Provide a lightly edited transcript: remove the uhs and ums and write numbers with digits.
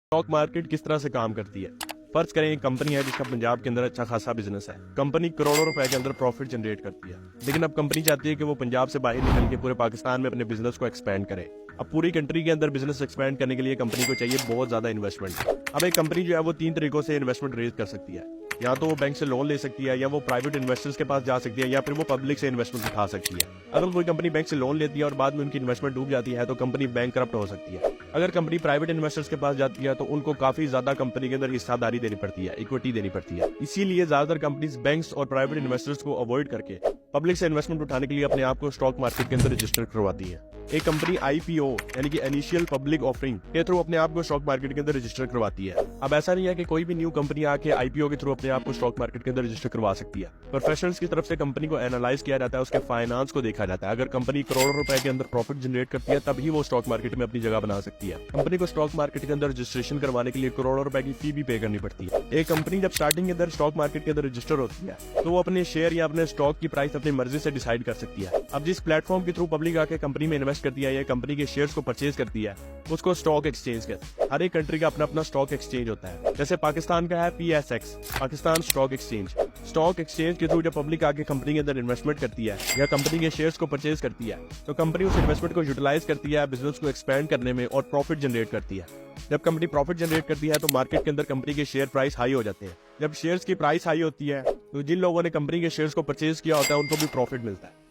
Stock market किस तरह से काम करती है। फर्ज करें एक कंपनी है जिसका पंजाब के अंदर अच्छा खासा बिजनेस है। कंपनी करोड़ों रुपए के अंदर प्रॉफिट जनरेट करती है, लेकिन अब कंपनी चाहती है कि वो पंजाब से बाहर निकल के पूरे पाकिस्तान में अपने बिजनेस को एक्सपेंड करे। अब पूरी कंट्री के अंदर बिजनेस एक्सपेंड करने के लिए कंपनी को चाहिए बहुत ज्यादा इन्वेस्टमेंट। अब एक कंपनी जो है वो 3 तरीकों से इन्वेस्टमेंट रेज कर सकती है। या तो वो बैंक से लोन ले सकती है, या वो प्राइवेट इन्वेस्टर्स के पास जा सकती है, या फिर वो पब्लिक से इन्वेस्टमेंट उठा सकती है। अगर कोई कंपनी बैंक से लोन लेती है और बाद में उनकी इन्वेस्टमेंट डूब जाती है तो कंपनी बैंक करप्ट हो सकती है। अगर कंपनी प्राइवेट इन्वेस्टर्स के पास जाती है तो उनको काफी ज्यादा कंपनी के अंदर हिस्सादारी देनी पड़ती है, इक्विटी देनी पड़ती है। इसीलिए ज्यादातर कंपनीज बैंक्स और प्राइवेट इन्वेस्टर्स को अवॉइड करके पब्लिक से इन्वेस्टमेंट उठाने के लिए अपने आप को स्टॉक मार्केट के अंदर रजिस्टर करवाती है। एक कंपनी आईपीओ यानी कि इनिशियल पब्लिक ऑफरिंग के थ्रू अपने आप को स्टॉक मार्केट के अंदर रजिस्टर करवाती है। अब ऐसा नहीं है कि कोई भी न्यू कंपनी आके आईपीओ के थ्रू अपने आप को स्टॉक मार्केट के अंदर रजिस्टर करवा सकती है। प्रोफेशनल्स की तरफ से कंपनी को एनालाइज किया जाता है, उसके फाइनेंस को देखा जाता है। अगर कंपनी करोड़ों रुपए के अंदर प्रॉफिट जनरेट करती है तभी वो स्टॉक मार्केट में अपनी जगह बना सकती है। कंपनी को स्टॉक मार्केट के अंदर रजिस्ट्रेशन करवाने के लिए करोड़ों रुपए की फी भी पे करनी पड़ती है। एक कंपनी जब स्टार्टिंग के अंदर स्टॉक मार्केट के अंदर रजिस्टर होती है तो वो अपने शेयर या अपने स्टॉक की प्राइस अपनी मर्जी से डिसाइड कर सकती है। अब जिस प्लेटफॉर्म के थ्रू पब्लिक आके कंपनी में इन्वेस्ट करती है या कंपनी के शेयर्स को परचेज करती है उसको स्टॉक एक्सचेंज कहते हैं। हर एक कंट्री का अपना अपना स्टॉक एक्सचेंज होता है। जैसे पाकिस्तान का है PSX, Pakistan stock exchange. Stock exchange के थ्रू जब पब्लिक आके कंपनी के अंदर इन्वेस्टमेंट करती है या कंपनी के शेयर्स को परचेज करती है तो कंपनी उस इन्वेस्टमेंट को यूटिलाइज करती है बिजनेस को एक्सपेंड करने में और प्रॉफिट जनरेट करती है। जब कंपनी प्रॉफिट जनरेट करती है तो मार्केट के अंदर कंपनी के शेयर प्राइस हाई हो जाते हैं। जब शेयर्स की प्राइस हाई होती है तो जिन लोगों ने कंपनी के शेयर्स को परचेज किया होता है उनको भी प्रॉफिट मिलता है।